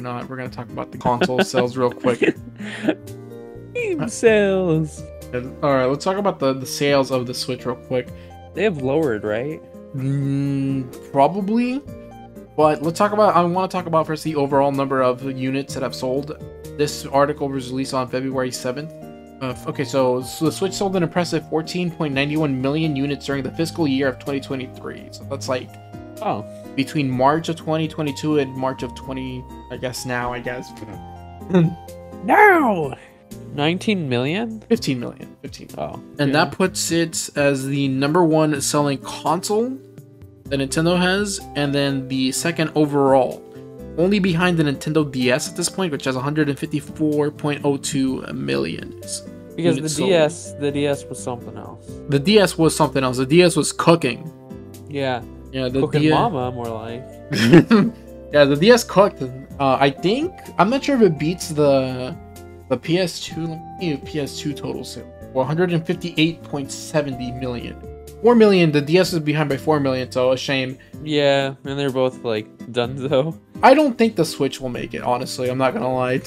you're not. We're gonna talk about the console sales real quick. Game sales. All right, let's talk about the sales of the Switch real quick. They have lowered, right? Probably, but let's talk about. I want to talk about first the overall number of units that have sold. This article was released on February 7th. Okay, so the Switch sold an impressive 14.91 million units during the fiscal year of 2023. So that's like, between March of 2022 and March of 20, I guess. Now 19 million? 15 million. And yeah. that puts it as the #1 selling console that Nintendo has, and then the second overall, only behind the Nintendo DS at this point, which has 154.02 million. Because the DS was something else. The DS was something else. The DS was cooking. Yeah. Yeah, the Cooking Mama, more like. Yeah, the DS cooked. I think, I'm not sure if it beats the PS2. Let me see PS2 total sale. 158.70 million. 4 million. The DS is behind by 4 million, so a shame. Yeah, and they're both like done though. I don't think the Switch will make it, honestly. I'm not gonna lie.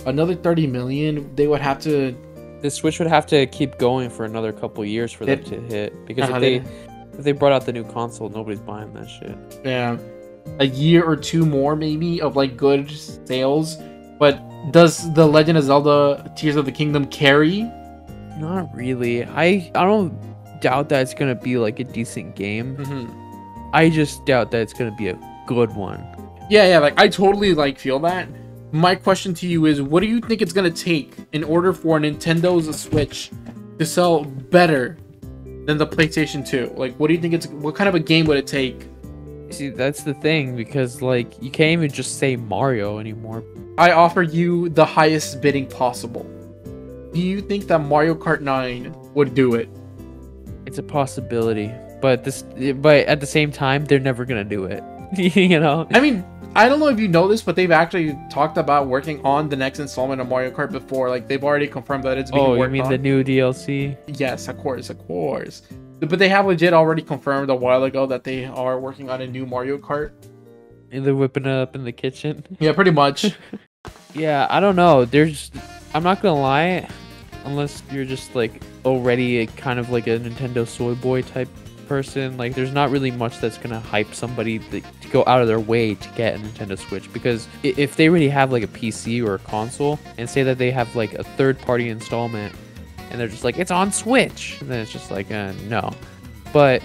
Another 30 million, they would have to. The Switch would have to keep going for another couple years for them to hit. Because if they brought out the new console, nobody's buying that shit. Yeah, a year or two more maybe of like good sales. But does the Legend of Zelda Tears of the Kingdom carry? Not really. I don't doubt that it's gonna be like a decent game. I just doubt that it's gonna be a good one. Yeah, like I totally like feel that. My question to you is, what do you think it's gonna take in order for Nintendo's Switch to sell better than the PlayStation 2? Like, what do you think what kind of a game would it take? See, that's the thing, because like you can't even just say Mario anymore. I offer you the highest bidding possible. Do you think that Mario Kart 9 would do it? It's a possibility, but at the same time, they're never gonna do it. You know? I mean, I don't know if you know this, but they've actually talked about working on the next installment of Mario Kart before. Like, they've already confirmed that it's being worked on. Oh, you mean the new DLC? Yes, of course. But they have legit already confirmed a while ago that they are working on a new Mario Kart. And they're whipping it up in the kitchen? Yeah, pretty much. Yeah, I don't know. I'm not gonna lie, unless you're just like already kind of like a Nintendo soy boy type person, like there's not really much that's gonna hype somebody to go out of their way to get a Nintendo Switch. Because if they already have like a PC or a console and say that they have like a third-party installment and they're just like, it's on Switch, and then it's just like, no. But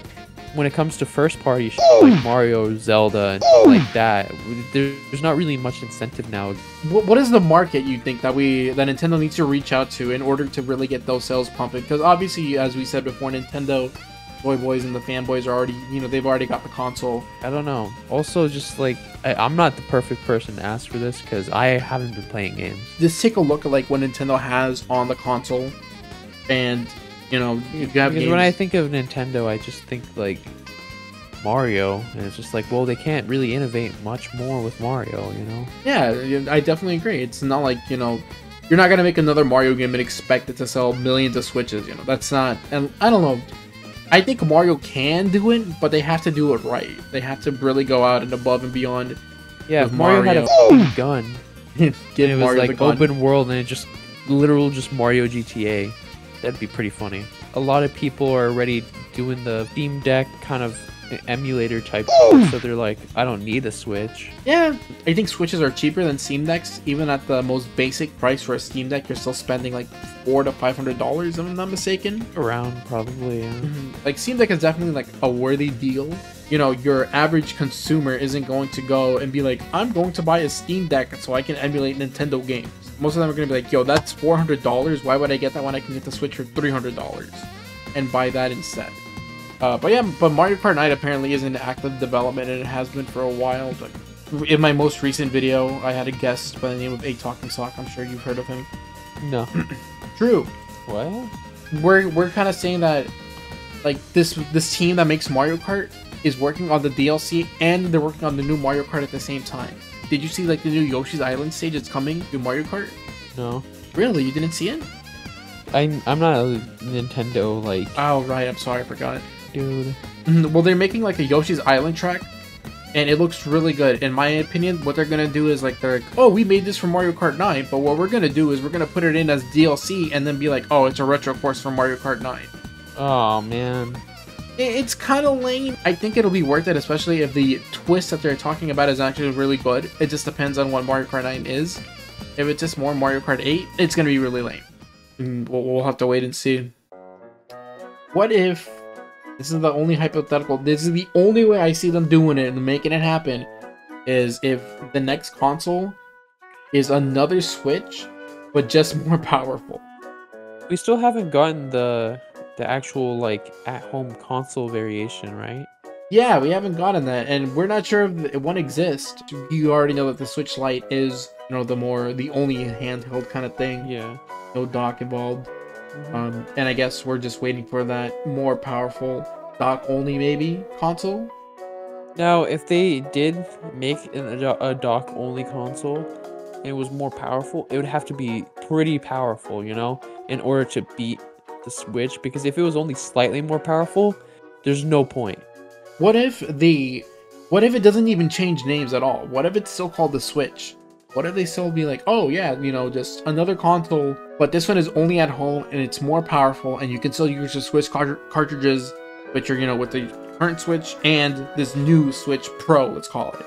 when it comes to first-party shit like Mario, Zelda, and shit like that, there's not really much incentive now. What is the market you think that Nintendo needs to reach out to in order to really get those sales pumping? Because obviously, as we said before, Nintendo boy boys and the fanboys are already, they've already got the console. I don't know. Also, just like, I'm not the perfect person to ask for this because I haven't been playing games. Just take a look at like what Nintendo has on the console, and you have because games. When I think of Nintendo, I just think like Mario, and it's just like, well, they can't really innovate much more with Mario, Yeah, I definitely agree. It's not like, you're not gonna make another Mario game and expect it to sell millions of Switches. That's not. And I don't know. I think Mario can do it, but they have to do it right. They have to really go out and above and beyond. Yeah, if Mario had a fucking gun, it was Mario like open world, and it just Mario GTA, that'd be pretty funny. A lot of people are already doing the Steam Deck kind of emulator type stuff, so they're like, I don't need a Switch. Yeah, I think Switches are cheaper than Steam Decks. Even at the most basic price for a Steam Deck, you're still spending like $400 to $500, if I'm not mistaken. Around, probably, yeah. Like, Steam Deck is definitely like a worthy deal. Your average consumer isn't going to go and be like, I'm going to buy a Steam Deck so I can emulate Nintendo games. Most of them are going to be like, yo, that's $400. Why would I get that when I can get the Switch for $300 and buy that instead? But Mario Kart 9 apparently is in active development, and it has been for a while. But in my most recent video, I had a guest by the name of A Talking Sock. I'm sure you've heard of him. No. True. What? We're kind of saying that, like, this team that makes Mario Kart is working on the DLC, and they're working on the new Mario Kart at the same time. Did you see like the new Yoshi's Island stage that's coming to Mario Kart? No. Really? You didn't see it? I'm not a Nintendo like. Oh right, I'm sorry, I forgot. Dude. Well, they're making like a Yoshi's Island track, and it looks really good. In my opinion, what they're gonna do is like, they're like, oh, we made this for Mario Kart 9, but what we're gonna do is we're gonna put it in as DLC and then be like, oh, it's a retro course for Mario Kart 9. Oh man. It's kind of lame. I think it'll be worth it, especially if the twist that they're talking about is actually really good. It just depends on what Mario Kart 9 is. If it's just more Mario Kart 8, it's gonna be really lame. We'll have to wait and see. What if, this is the only hypothetical, this is the only way I see them doing it and making it happen, is if the next console is another Switch, but just more powerful. We still haven't gotten the actual like at-home console variation, right? Yeah, we haven't gotten that, and we're not sure if one exists. You already know that the Switch Lite is, you know, the only handheld kind of thing. Yeah. No dock involved. And I guess we're just waiting for that more powerful dock-only maybe console. Now, if they did make a dock-only console and it was more powerful, it would have to be pretty powerful, you know, in order to beat the Switch. Because if it was only slightly more powerful, there's no point. What if it doesn't even change names at all? What if it's still called the Switch? What if they still be like, oh yeah, you know, just another console, but this one is only at home and it's more powerful, and you can still use your Switch cartridges, which are, you know, with the current Switch and this new Switch Pro, let's call it.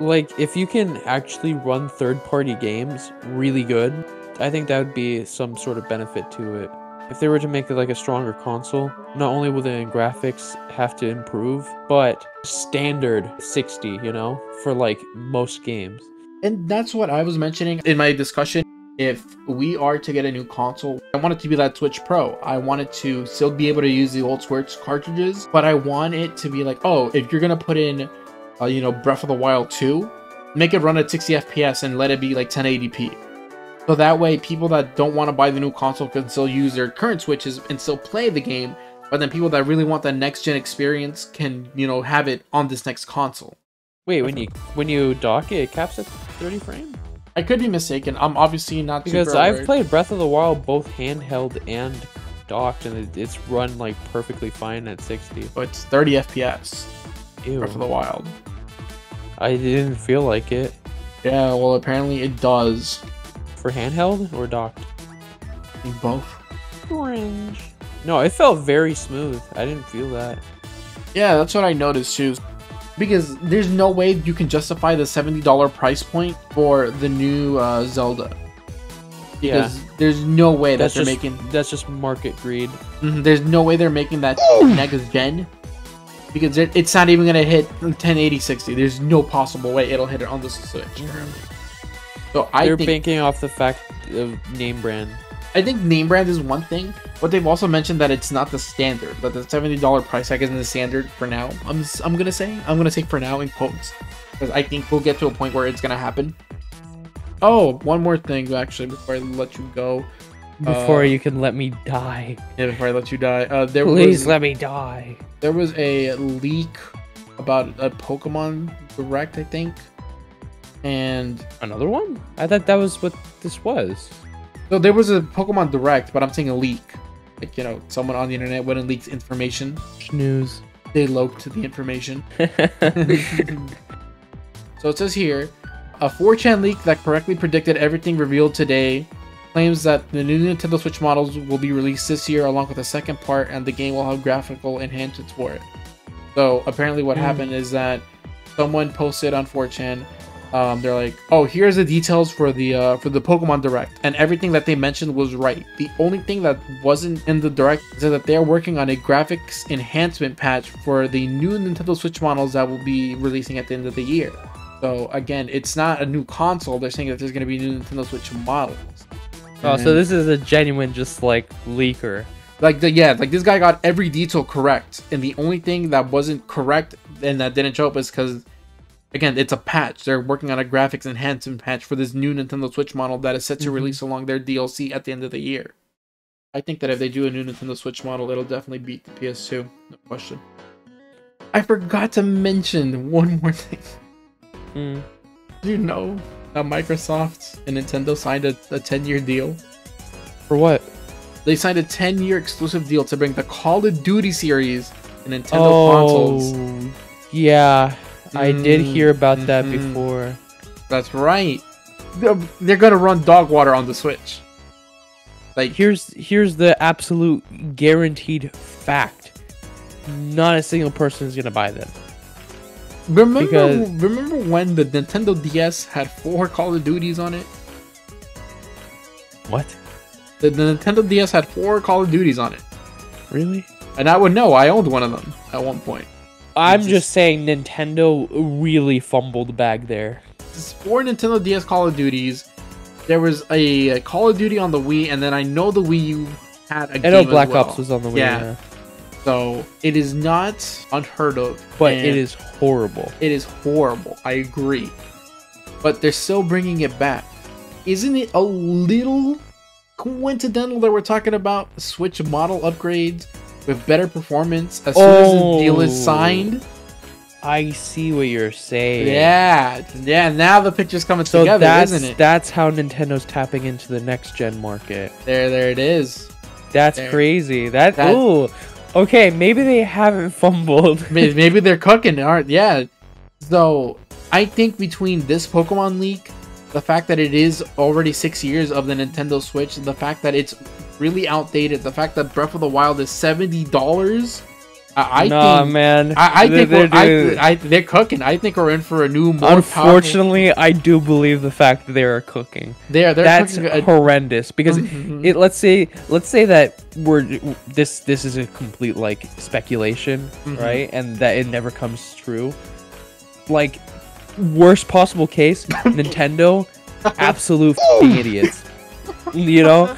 Like, if you can actually run third-party games really good, I think that would be some sort of benefit to it. If they were to make it like a stronger console, not only will the graphics have to improve, but standard 60, you know, for like most games. And that's what I was mentioning in my discussion. If we are to get a new console, I want it to be that Switch Pro. I want it to still be able to use the old Switch cartridges, but I want it to be like, oh, if you're gonna put in, you know, Breath of the Wild 2, make it run at 60 FPS and let it be like 1080p. So that way, people that don't want to buy the new console can still use their current Switches and still play the game, but then people that really want the next-gen experience can, you know, have it on this next console. Wait, when you dock it, it caps at 30 frames? I could be mistaken. I'm obviously not because super I've aware. played Breath of the Wild both handheld and docked, and it's run like perfectly fine at 60. But it's 30 FPS. Ew. Breath of the Wild. I didn't feel like it. Yeah, well, apparently it does. For handheld or docked? Both. Orange. No, it felt very smooth. I didn't feel that. Yeah, that's what I noticed too. Because there's no way you can justify the $70 price point for the new Zelda. Because there's no way that they're making... That's just market greed. There's no way they're making that next gen. Because it's not even going to hit 1080 60. There's no possible way it'll hit it on the Switch. So They're banking off the fact of name brand. I think name brand is one thing, but they've also mentioned that it's not the standard, that the $70 price tag isn't the standard for now. I'm gonna say for now in quotes, because I think we'll get to a point where it's gonna happen. Oh, one more thing actually before I let you go. Before you can let me die. Yeah, before I let you die. Please let me die. There was a leak about a Pokemon Direct, I think. And another one? I thought that was what this was. So there was a Pokemon Direct, but I'm saying a leak. Like, you know, someone on the internet went and leaked information. News. They loked the information. So it says here, a 4chan leak that correctly predicted everything revealed today claims that the new Nintendo Switch models will be released this year along with the second part, and the game will have graphical enhancements for it. So apparently what happened is that someone posted on 4chan, they're like, oh, here's the details for the Pokemon Direct, and everything that they mentioned was right. The only thing that wasn't in the Direct is that they're working on a graphics enhancement patch for the new Nintendo Switch models that will be releasing at the end of the year. So again, it's not a new console. They're saying that there's going to be new Nintendo Switch models. Oh, so this is a genuine just like leaker. Like this guy got every detail correct, and the only thing that wasn't correct and that didn't show up is because, again, it's a patch. They're working on a graphics enhancement patch for this new Nintendo Switch model that is set to release along their DLC at the end of the year. I think that if they do a new Nintendo Switch model, it'll definitely beat the PS2. No question. I forgot to mention one more thing. Do you know that Microsoft and Nintendo signed a 10-year deal? For what? They signed a 10-year exclusive deal to bring the Call of Duty series to Nintendo consoles. Yeah. I did hear about that Mhm. before. That's right. They're gonna run dog water on the Switch. Like, Here's the absolute guaranteed fact. Not a single person is gonna buy them. remember when the Nintendo DS had 4 Call of Duties on it? What? The Nintendo DS had 4 Call of Duties on it. Really? And I would know. I owned one of them at one point. I'm just saying Nintendo really fumbled the bag there. There's 4 Nintendo DS Call of Duties. There was a Call of Duty on the Wii, and then I know the Wii U had a game I know as Black well. Ops was on the Wii. Yeah. Yeah. So it is not unheard of. But and it is horrible. It is horrible. I agree. But they're still bringing it back. Isn't it a little coincidental that we're talking about Switch model upgrades with better performance as soon as the deal is signed? I see what you're saying. Yeah. Now the picture's coming So together, that's, isn't it? that's how Nintendo's tapping into the next gen market. There it is. That's There. crazy. Ooh. Okay, maybe they haven't fumbled. Maybe they're cooking, aren't? Yeah. So I think between this Pokemon leak, the fact that it is already 6 years of the Nintendo Switch, the fact that it's really outdated, the fact that Breath of the Wild is $70, I think they're cooking. I think we're in for a new, more Unfortunately, I do believe the fact that they are cooking. That's cooking horrendous because let's say that this is a complete like speculation, right? And that it never comes true. Like worst possible case, Nintendo, absolute idiots, you know.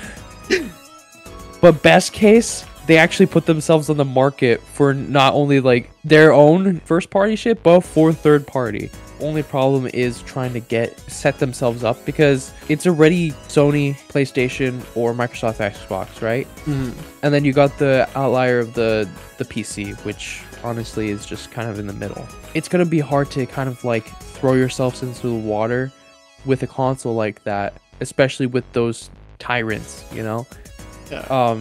But best case, they actually put themselves on the market for not only like their own first party shit, but for third party. Only problem is trying to set themselves up because it's already Sony, PlayStation, or Microsoft Xbox, right? And then you got the outlier of the PC, which honestly is just kind of in the middle. It's gonna be hard to kind of like throw yourselves into the water with a console like that, especially with those tyrants, you know. Yeah.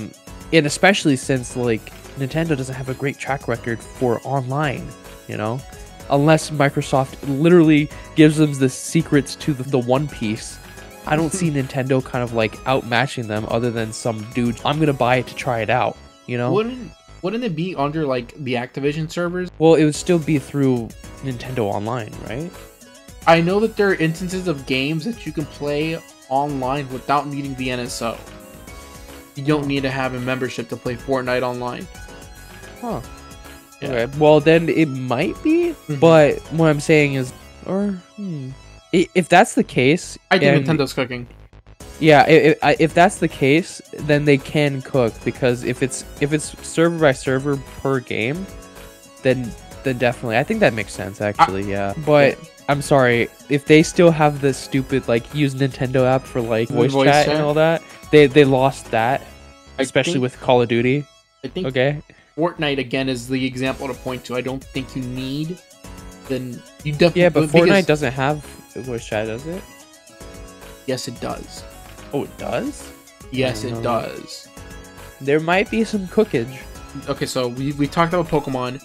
And especially since like Nintendo doesn't have a great track record for online, you know, unless Microsoft literally gives them the secrets to the One Piece. I don't see Nintendo kind of like outmatching them other than some dude. I'm gonna buy it to try it out, you know. Wouldn't it be under like the Activision servers? Well, it would still be through Nintendo Online, right? I know that there are instances of games that you can play online without needing the NSO. You don't need to have a membership to play Fortnite online. Huh. Yeah. Okay. Well, then it might be, but what I'm saying is, if that's the case, I think Nintendo's cooking. Yeah, if that's the case, then they can cook because if it's server by server per game, then definitely I think that makes sense actually. Yeah, but I'm sorry if they still have this stupid like use Nintendo app for like voice chat and all that. They lost that, especially with Call of Duty. I think Fortnite again is the example to point to. I don't think you need. Then you definitely but Fortnite doesn't have voice chat, does it? Yes, it does. Oh, it does? Yes, it does. There might be some cookage. Okay, so we talked about Pokemon.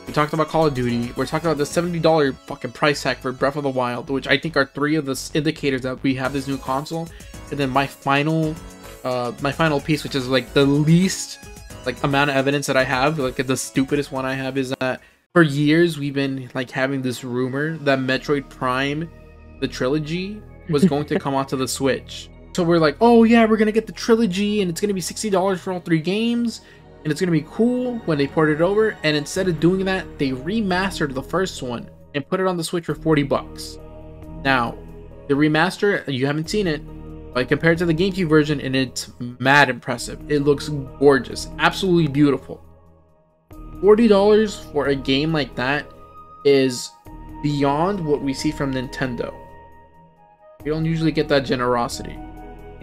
We talked about Call of Duty. We're talking about the $70 fucking price tag for Breath of the Wild, which I think are 3 of the indicators that we have this new console. And then my final piece, which is like the least like amount of evidence that I have, like the stupidest one I have, is that for years we've been like having this rumor that Metroid Prime, the trilogy, was going to come onto the Switch. So we're like, oh yeah, we're gonna get the trilogy, and it's gonna be $60 for all 3 games, and it's gonna be cool when they port it over. And instead of doing that, they remastered the first one and put it on the Switch for $40. Now, the remaster, you haven't seen it, but compared to the GameCube version, and it's mad impressive. It looks gorgeous, absolutely beautiful. $40 for a game like that is beyond what we see from Nintendo. We don't usually get that generosity.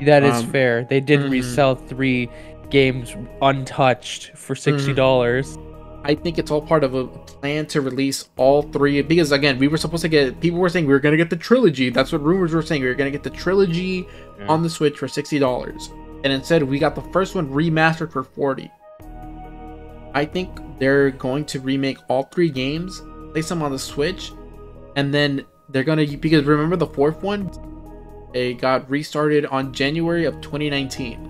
That is fair. They didn't resell 3 games untouched for $60. I think it's all part of a plan to release all 3, because again, we were supposed to get, people were saying we were going to get the trilogy. That's what rumors were saying. We were going to get the trilogy on the Switch for $60. And instead we got the first one remastered for $40. I think they're going to remake all 3 games, place them on the Switch, And then they're gonna, because remember the fourth one, it got restarted on January of 2019.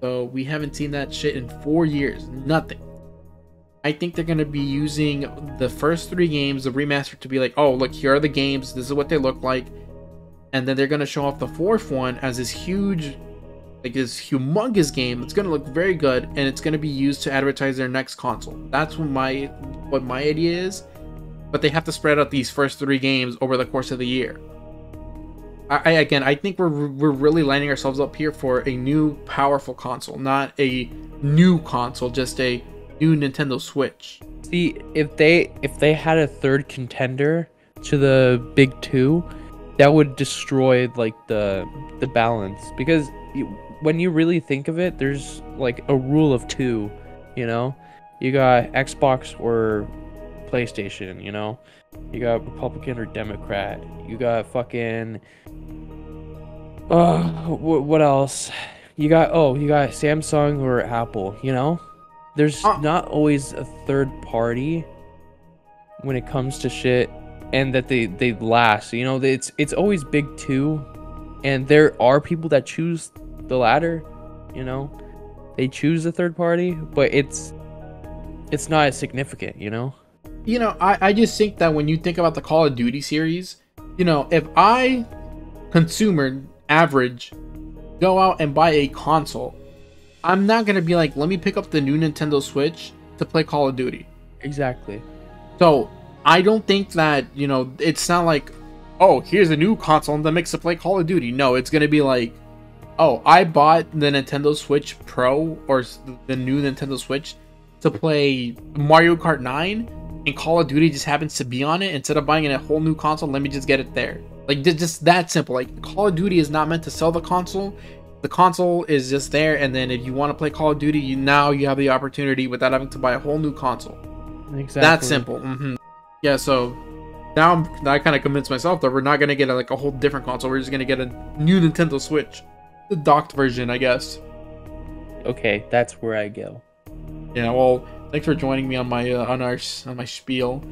So we haven't seen that shit in 4 years. Nothing. I think they're gonna be using the first 3 games, the remaster, to be like, oh look, here are the games, this is what they look like. And then they're gonna show off the fourth one as this huge, like this humongous game. It's gonna look very good, and it's gonna be used to advertise their next console. That's what my idea is. But they have to spread out these first 3 games over the course of the year. I think we're really lining ourselves up here for a new powerful console, not a new console, just a new Nintendo Switch. See, if they had a third contender to the big 2, that would destroy like the balance, because when you really think of it, there's like a rule of 2, you know? You got Xbox or PlayStation, you know? You got Republican or Democrat. You got fucking what else? You got Samsung or Apple, you know? There's not always a third party when it comes to shit, and that they last, you know? It's always big 2, and there are people that choose the latter, you know? They choose the third party, but it's not as significant, you know? You know, I just think that when you think about the Call of Duty series, you know, if I, consumer average, go out and buy a console, I'm not gonna be like, let me pick up the new Nintendo Switch to play Call of Duty. Exactly. So I don't think that, you know, it's not like, oh, here's a new console that makes it play Call of Duty. No, it's gonna be like, oh, I bought the Nintendo Switch Pro or the new Nintendo Switch to play Mario Kart 9, and Call of Duty just happens to be on it. Instead of buying a whole new console, let me just get it there. Like, just that simple. Like, Call of Duty is not meant to sell the console. The console is just there, and then if you want to play Call of Duty, you have the opportunity without having to buy a whole new console. Exactly. That simple. Yeah, so now I kind of convinced myself that we're not going to get like a whole different console. We're just going to get a new Nintendo Switch. The docked version, I guess. Okay, that's where I go. Yeah, well, thanks for joining me on my on my spiel.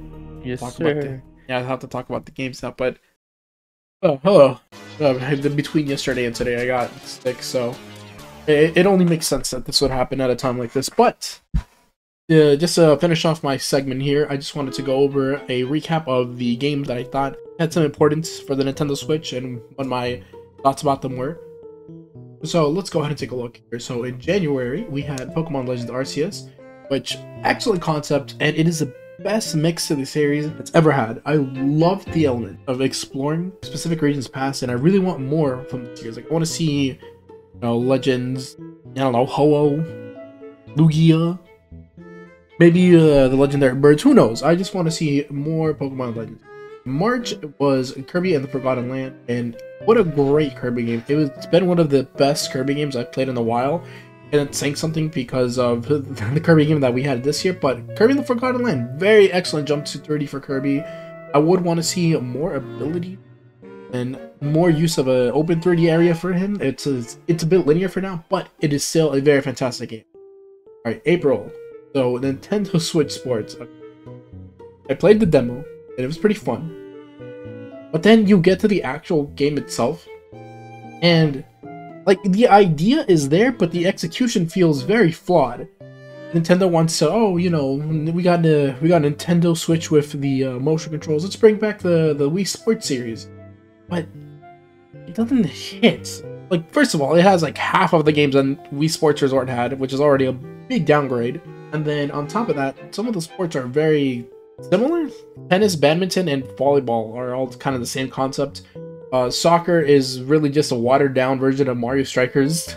Yes, sir. I have to talk about the games now, but hello. Between yesterday and today, I got sick, so it only makes sense that this would happen at a time like this. But just to finish off my segment here, I just wanted to go over a recap of the games that I thought had some importance for the Nintendo Switch and what my thoughts about them were. So let's go ahead and take a look here. So in January, we had Pokemon Legends Arceus, which excellent concept, and it is the best mix to the series it's ever had. I love the element of exploring specific regions past, and I really want more from the series. Like, I want to see, you know, Legends, I don't know, Ho-Oh, Lugia, maybe the legendary birds, who knows? I just want to see more Pokemon Legends. March was Kirby and the Forgotten Land, and what a great Kirby game. It's been one of the best Kirby games I've played in a while, and it's saying something because of the Kirby game that we had this year. But Kirby and the Forgotten Land, very excellent jump to 30 for Kirby. I would want to see more ability and more use of an open 3D area for him. It's a bit linear for now, but it is still a very fantastic game. Alright, April. So, Nintendo Switch Sports. I played the demo, and it was pretty fun. But then you get to the actual game itself, and like, the idea is there, but the execution feels very flawed. Nintendo wants to, oh, you know, we got Nintendo Switch with the motion controls. Let's bring back the Wii Sports series, but it doesn't hit. Like, first of all, it has like half of the games that Wii Sports Resort had, which is already a big downgrade. And then on top of that, some of the sports are very similar. Tennis, badminton, and volleyball are all kind of the same concept. Soccer is really just a watered down version of Mario Strikers.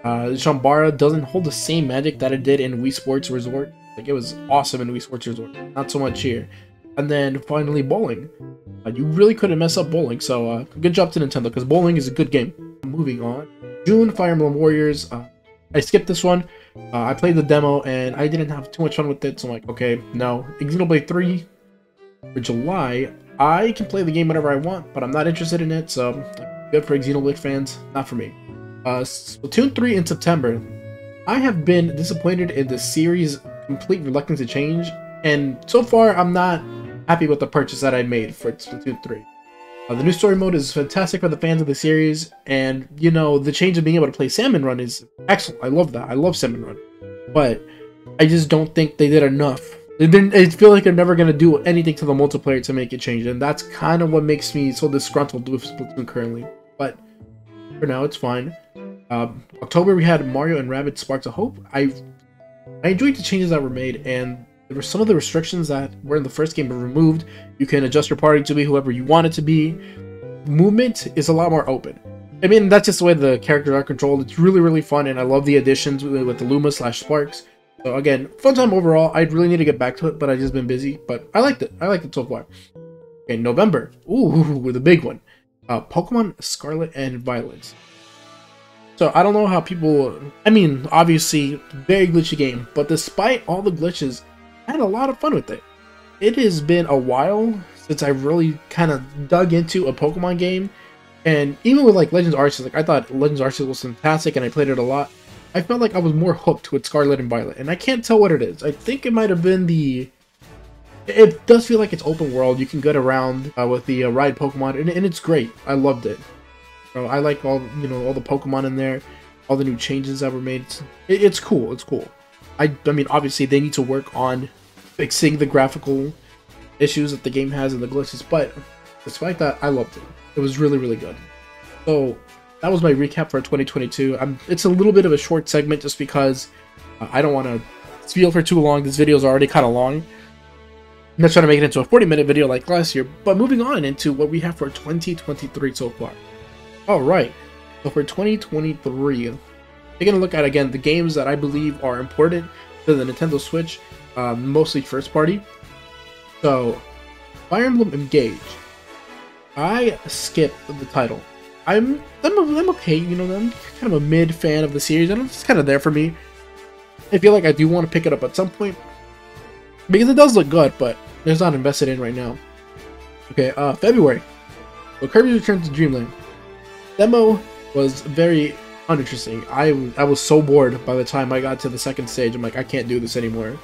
Shambara doesn't hold the same magic that it did in Wii Sports Resort. Like, it was awesome in Wii Sports Resort, not so much here. And then finally, bowling. You really couldn't mess up bowling, so good job to Nintendo, because bowling is a good game. Moving on. June, Fire Emblem Warriors. I skipped this one. I played the demo, and I didn't have too much fun with it, so I'm like, okay, no. Xenoblade 3 for July. I can play the game whenever I want, but I'm not interested in it, so good for Xenoblade fans, not for me. Splatoon 3 in September. I have been disappointed in the series' complete reluctance to change, and so far I happy with the purchase that I made for Splatoon 3. The new story mode is fantastic for the fans of the series, and you know, the change of being able to play Salmon Run is excellent. I love that. I love Salmon Run, but I just don't think they did enough. They didn't. I feel like they're never gonna do anything to the multiplayer to make it change, and that's kind of what makes me so disgruntled with Splatoon currently. But for now, it's fine. October we had Mario and Rabbids Sparks of Hope. I enjoyed the changes that were made, and there were some of the restrictions that were in the first game were removed. You can adjust your party to be whoever you want it to be. Movement is a lot more open. I mean, that's just the way the characters are controlled. It's really, really fun, and I love the additions with the Luma / Sparks. So again, fun time overall. I really need to get back to it, but I've just been busy. But I liked it. I liked it so far. Okay, November. Ooh, with a big one. Pokemon Scarlet and Violet. So I don't know how people... I mean, obviously, very glitchy game. But despite all the glitches, I had a lot of fun with it. It has been a while since I really kind of dug into a Pokemon game. And even with like Legends Arceus, like I thought Legends Arceus was fantastic and I played it a lot. I felt like I was more hooked with Scarlet and Violet, and I can't tell what it is. I think it might have been the... It does feel like it's open world. You can get around with the ride Pokemon, and it's great. I loved it. So I like all all the Pokemon in there, all the new changes that were made. It's cool. It's cool. I mean, obviously they need to work on fixing the graphical issues that the game has and the glitches, but despite that, I loved it. It was really, really good. So that was my recap for 2022. It's a little bit of a short segment just because I don't want to spiel for too long. This video is already kind of long. I'm not trying to make it into a 40-minute video like last year, but moving on into what we have for 2023 so far. Alright, so for 2023, taking a look at, again, the games that I believe are important to the Nintendo Switch, mostly first party. So, Fire Emblem Engage. I skipped the title. I'm okay, you know, I'm kind of a mid fan of the series, and it's kind of there for me. I feel like I do want to pick it up at some point, because it does look good, but it's not invested in right now. Okay, February. So Kirby's Return to Dreamland. Demo was very uninteresting. I was so bored by the time I got to the second stage. I'm like, I can't do this anymore.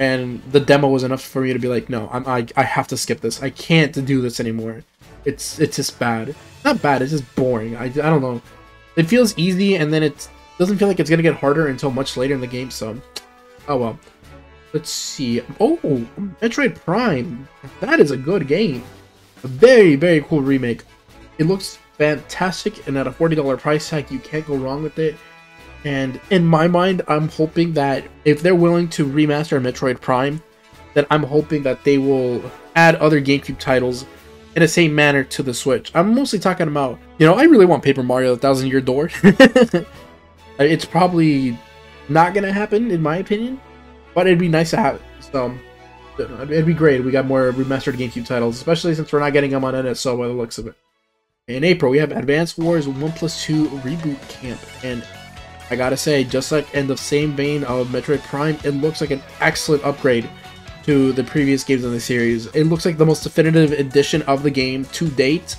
And the demo was enough for me to be like, no, I have to skip this. I can't do this anymore. It's just bad. Not bad, it's just boring. I don't know. It feels easy, and then it doesn't feel like it's gonna get harder until much later in the game, so... Oh well. Let's see. Oh, Metroid Prime. That is a good game. A very, very cool remake. It looks fantastic, and at a $40 price tag, you can't go wrong with it. And in my mind, I'm hoping that if they're willing to remaster Metroid Prime, then I'm hoping that they will add other GameCube titles in the same manner to the Switch. I'm mostly talking about, you know, I really want Paper Mario: The Thousand Year Door. It's probably not gonna happen, in my opinion, but it'd be nice to have it. So it'd be great if we got more remastered GameCube titles, especially since we're not getting them on NSO by the looks of it. In April, we have Advance Wars 1+2 Reboot Camp, and I gotta say, just like in the same vein of Metroid Prime, it looks like an excellent upgrade to the previous games in the series. It looks like the most definitive edition of the game to date,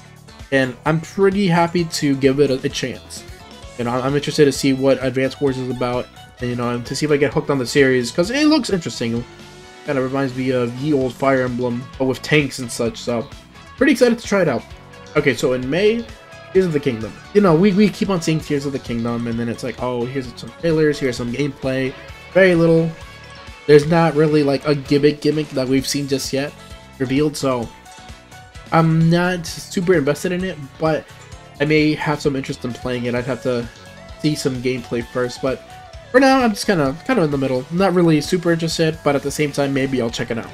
and I'm pretty happy to give it a chance. And I'm interested to see what Advance Wars is about, and, you know, to see if I get hooked on the series, because it looks interesting. Kind of reminds me of ye old Fire Emblem, but with tanks and such, so pretty excited to try it out. Okay, so in May, Tears of the Kingdom. You know, we keep on seeing Tears of the Kingdom, and then it's like, oh, here's some trailers, here's some gameplay, very little. There's not really like a gimmick that we've seen just yet revealed, so I'm not super invested in it, but I may have some interest in playing it. I'd have to see some gameplay first, but for now, I'm just kind of in the middle. I'm not really super interested, but at the same time, maybe I'll check it out.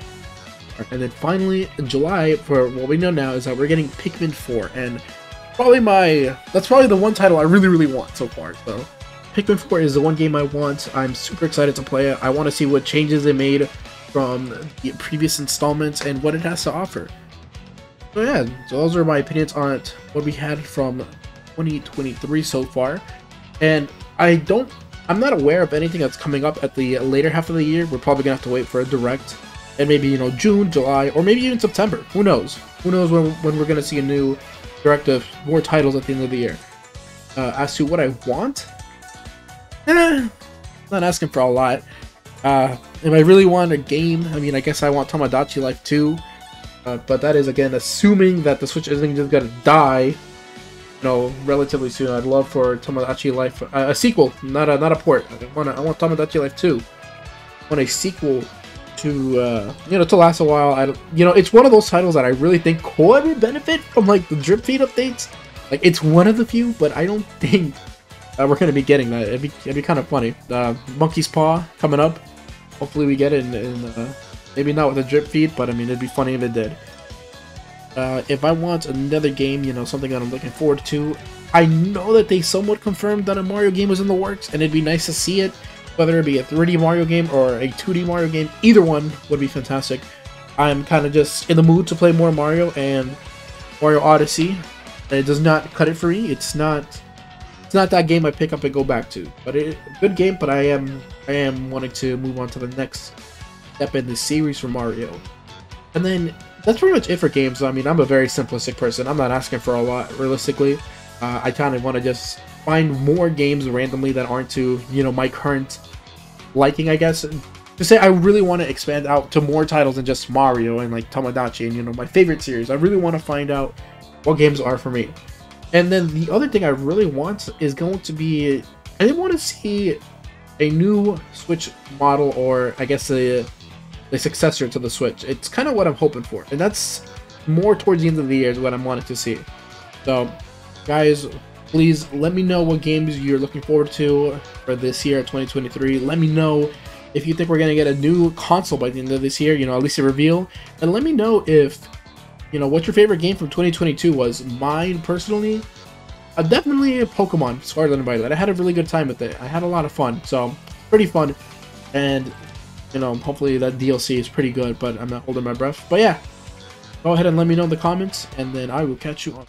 And then finally, in July, for what we know now, is that we're getting Pikmin 4, and that's probably the one title I really want so far. So Pikmin 4 is the one game I want. I'm super excited to play it. I want to see what changes they made from the previous installments and what it has to offer. So yeah, so those are my opinions on what we had from 2023 so far. And I'm not aware of anything that's coming up at the later half of the year. We're probably gonna have to wait for a direct, and maybe, you know, June, July, or maybe even September. Who knows? Who knows when we're gonna see a new direct of more titles at the end of the year. As to what I want, not asking for a lot. If I really want a game, I mean, I guess I want Tomodachi Life 2. But that is, again, assuming that the Switch isn't just gonna die, relatively soon. I'd love for Tomodachi Life a sequel, not a port. I want Tomodachi Life 2. I want a sequel to to last a while. It's one of those titles that I really think could benefit from like the drip feed updates. Like, it's one of the few, but I don't think we're gonna be getting that. It'd be kind of funny. Monkey's Paw coming up. Hopefully we get it in maybe not with a drip feed, but I mean, it'd be funny if it did. If I want another game, something that I'm looking forward to, I know that they somewhat confirmed that a Mario game was in the works, and it'd be nice to see it, whether it be a 3D Mario game or a 2D Mario game. Either one would be fantastic. I'm kind of just in the mood to play more Mario, and Mario Odyssey, it does not cut it for me. It's not that game I pick up and go back to, but good game. But I am wanting to move on to the next step in the series for Mario. And then that's pretty much it for games. I mean, I'm a very simplistic person. I'm not asking for a lot, realistically. I kind of want to just find more games randomly that aren't to, my current liking, I guess. To say I really want to expand out to more titles than just Mario and like Tomodachi and, my favorite series. I really want to find out what games are for me. And then the other thing I really want is going to be, I want to see a new Switch model, or I guess the successor to the Switch. It's kind of what I'm hoping for, and that's more towards the end of the year is what I'm wanting to see. So, guys, please let me know what games you're looking forward to for this year, 2023. Let me know if you think we're gonna get a new console by the end of this year, at least a reveal, and let me know if what your favorite game from 2022 was. Mine personally, definitely Pokemon Scarlet and Violet. I had a really good time with it. I had a lot of fun, so pretty fun, and hopefully that DLC is pretty good, but I'm not holding my breath. But yeah, go ahead and let me know in the comments, and then I will catch you on